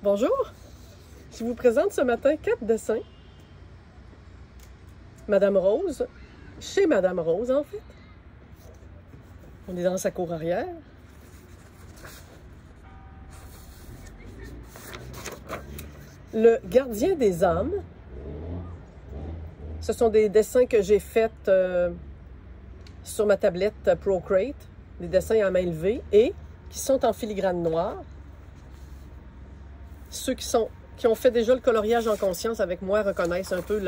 Bonjour, je vous présente ce matin 4 dessins. Madame Rose, chez Madame Rose en fait. On est dans sa cour arrière. Le gardien des âmes. Ce sont des dessins que j'ai faits sur ma tablette Procreate, des dessins à main levée et qui sont en filigrane noire. Ceux qui ont fait déjà le coloriage en conscience avec moi reconnaissent un peu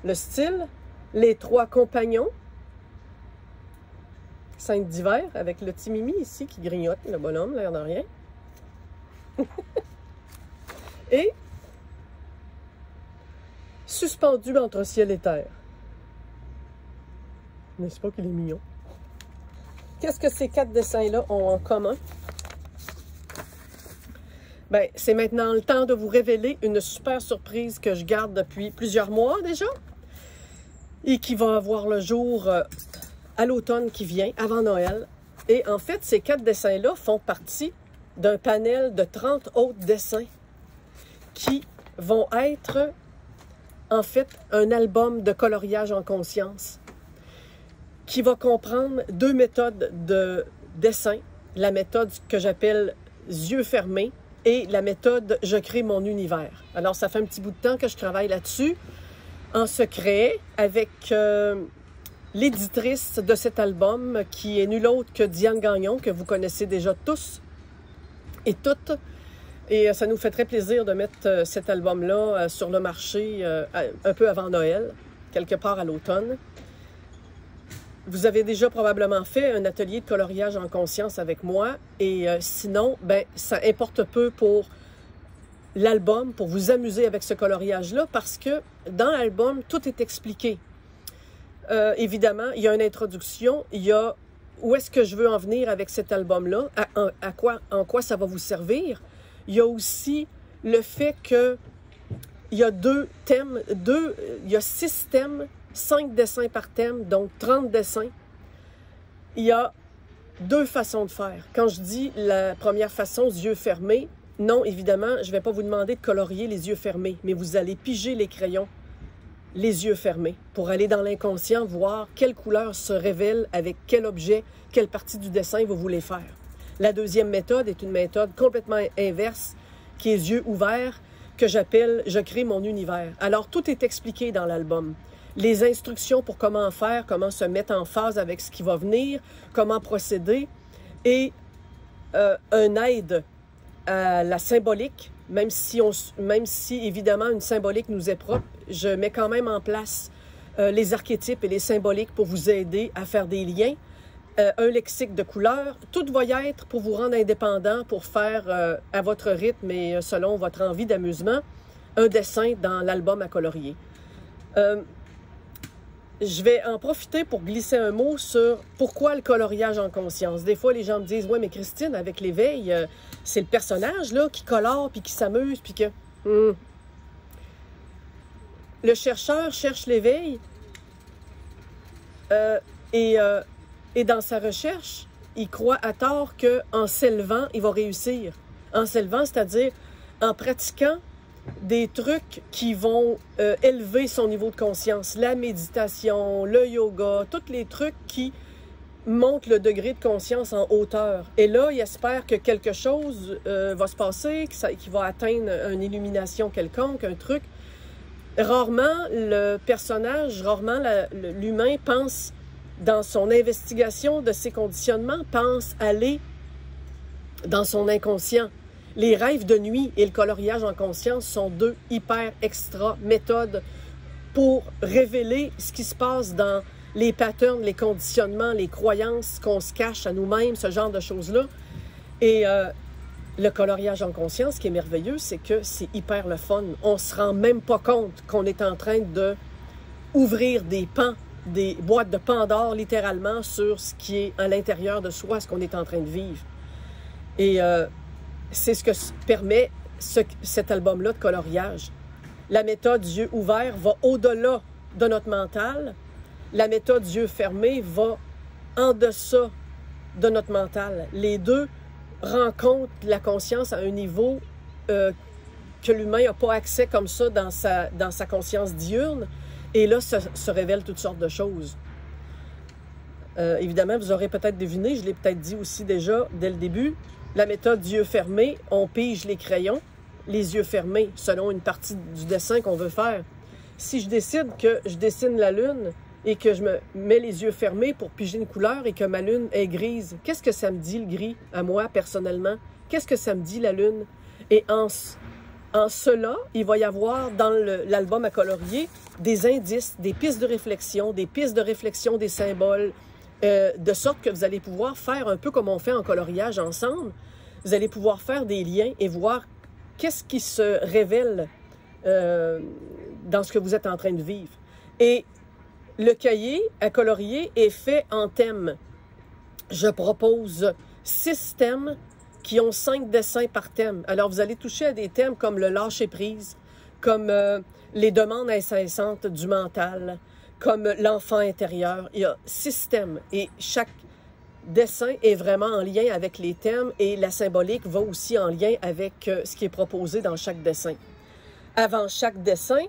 le style. Les 3 compagnons. Sainte d'hiver avec le petit Mimi ici qui grignote, le bonhomme, l'air de rien. Et suspendu entre ciel et terre. N'est-ce pas qu'il est mignon? Qu'est-ce que ces 4 dessins-là ont en commun? Bien, c'est maintenant le temps de vous révéler une super surprise que je garde depuis plusieurs mois déjà et qui va avoir le jour à l'automne qui vient, avant Noël. Et en fait, ces 4 dessins-là font partie d'un panel de 30 autres dessins qui vont être en fait un album de coloriage en conscience qui va comprendre 2 méthodes de dessin. La méthode que j'appelle yeux fermés et la méthode « Je crée mon univers ». Alors, ça fait un petit bout de temps que je travaille là-dessus, en secret, avec l'éditrice de cet album, qui est nulle autre que Diane Gagnon, que vous connaissez déjà tous et toutes. Et ça nous fait très plaisir de mettre cet album-là sur le marché un peu avant Noël, quelque part à l'automne. Vous avez déjà probablement fait un atelier de coloriage en conscience avec moi et sinon, ben, ça importe peu pour l'album, pour vous amuser avec ce coloriage-là parce que dans l'album, tout est expliqué. Évidemment, il y a une introduction, il y a où est-ce que je veux en venir avec cet album-là, en quoi ça va vous servir. Il y a aussi le fait que il y a 2 thèmes, il y a 6 thèmes, 5 dessins par thème, donc 30 dessins. Il y a 2 façons de faire. Quand je dis la première façon, yeux fermés, non, évidemment, je ne vais pas vous demander de colorier les yeux fermés, mais vous allez piger les crayons, les yeux fermés, pour aller dans l'inconscient, voir quelle couleur se révèle avec quel objet, quelle partie du dessin vous voulez faire. La deuxième méthode est une méthode complètement inverse, qui est yeux ouverts, que j'appelle « Je crée mon univers ». Alors, tout est expliqué dans l'album. Les instructions pour comment faire, comment se mettre en phase avec ce qui va venir, comment procéder, et un aide à la symbolique, même si évidemment une symbolique nous est propre, je mets quand même en place les archétypes et les symboliques pour vous aider à faire des liens, un lexique de couleurs, tout va y être pour vous rendre indépendant, pour faire à votre rythme et selon votre envie d'amusement, un dessin dans l'album à colorier. Je vais en profiter pour glisser un mot sur pourquoi le coloriage en conscience. Des fois, les gens me disent « Ouais, mais Christine, avec l'éveil, c'est le personnage là qui colore, puis qui s'amuse, puis que... Le chercheur cherche l'éveil et dans sa recherche, il croit à tort qu'en s'élevant, il va réussir. En s'élevant, c'est-à-dire en pratiquant des trucs qui vont élever son niveau de conscience, la méditation, le yoga, tous les trucs qui montent le degré de conscience en hauteur. Et là, il espère que quelque chose va se passer, qu'il va atteindre une illumination quelconque, un truc. Rarement, le personnage, rarement l'humain pense, dans son investigation de ses conditionnements, pense aller dans son inconscient. Les rêves de nuit et le coloriage en conscience sont 2 hyper extra méthodes pour révéler ce qui se passe dans les patterns, les conditionnements, les croyances qu'on se cache à nous-mêmes, ce genre de choses-là. Et le coloriage en conscience, ce qui est merveilleux, c'est que c'est hyper le fun. On se rend même pas compte qu'on est en train de ouvrir des pans, des boîtes de Pandore, littéralement, sur ce qui est à l'intérieur de soi, ce qu'on est en train de vivre. Et c'est ce que permet cet album-là de coloriage. La méthode yeux ouverts va au-delà de notre mental. La méthode yeux fermés va en deçà de notre mental. Les deux rencontre la conscience à un niveau que l'humain n'a pas accès comme ça dans sa conscience diurne. Et là, se révèlent toutes sortes de choses. Évidemment, vous aurez peut-être deviné, je l'ai peut-être dit aussi déjà dès le début, la méthode yeux fermés, on pige les crayons, les yeux fermés, selon une partie du dessin qu'on veut faire. Si je décide que je dessine la lune et que je me mets les yeux fermés pour piger une couleur et que ma lune est grise, qu'est-ce que ça me dit le gris à moi personnellement? Qu'est-ce que ça me dit la lune? Et en cela, il va y avoir dans l'album à colorier des indices, des pistes de réflexion, des symboles, de sorte que vous allez pouvoir faire un peu comme on fait en coloriage ensemble. Vous allez pouvoir faire des liens et voir qu'est-ce qui se révèle dans ce que vous êtes en train de vivre. Et le cahier à colorier est fait en thèmes. Je propose 6 thèmes qui ont 5 dessins par thème. Alors, vous allez toucher à des thèmes comme le lâcher-prise, comme les demandes incessantes du mental, comme l'enfant intérieur. Il y a 6 thèmes et chaque dessin est vraiment en lien avec les thèmes et la symbolique va aussi en lien avec ce qui est proposé dans chaque dessin. Avant chaque dessin,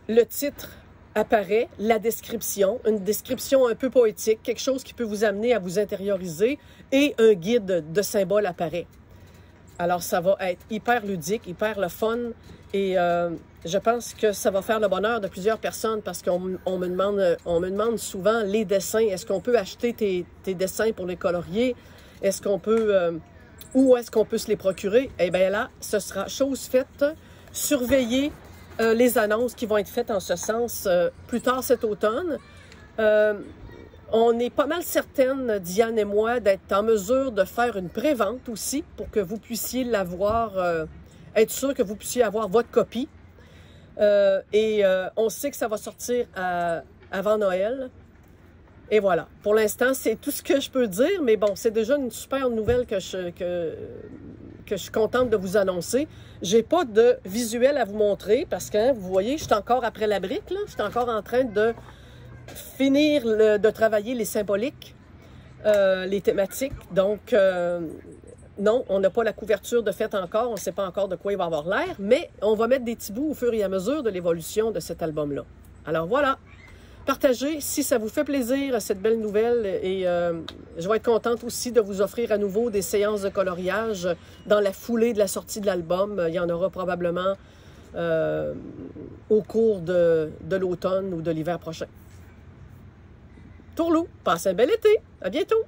le titre apparaît, la description, une description un peu poétique, quelque chose qui peut vous amener à vous intérioriser et un guide de symboles apparaît. Alors, ça va être hyper ludique, hyper le fun et je pense que ça va faire le bonheur de plusieurs personnes parce qu'on me demande souvent les dessins. Est-ce qu'on peut acheter tes dessins pour les colorier? Est-ce qu'on peut, où est-ce qu'on peut se les procurer? Eh bien là, ce sera chose faite. Surveillez les annonces qui vont être faites en ce sens plus tard cet automne. On est pas mal certaines, Diane et moi, d'être en mesure de faire une pré-vente aussi pour que vous puissiez l'avoir, être sûr que vous puissiez avoir votre copie. On sait que ça va sortir avant Noël. Et voilà. Pour l'instant, c'est tout ce que je peux dire, mais bon, c'est déjà une super nouvelle que je suis contente de vous annoncer. J'ai pas de visuel à vous montrer parce que, vous voyez, je suis encore après la brique, là. Je suis encore en train de finir de travailler les symboliques, les thématiques. Donc, non, on n'a pas la couverture de fait encore. On ne sait pas encore de quoi il va avoir l'air, mais on va mettre des petits bouts au fur et à mesure de l'évolution de cet album-là. Alors voilà. Partagez si ça vous fait plaisir, cette belle nouvelle. Et je vais être contente aussi de vous offrir à nouveau des séances de coloriage dans la foulée de la sortie de l'album. Il y en aura probablement au cours de l'automne ou de l'hiver prochain. Tourlou, passez un bel été. À bientôt!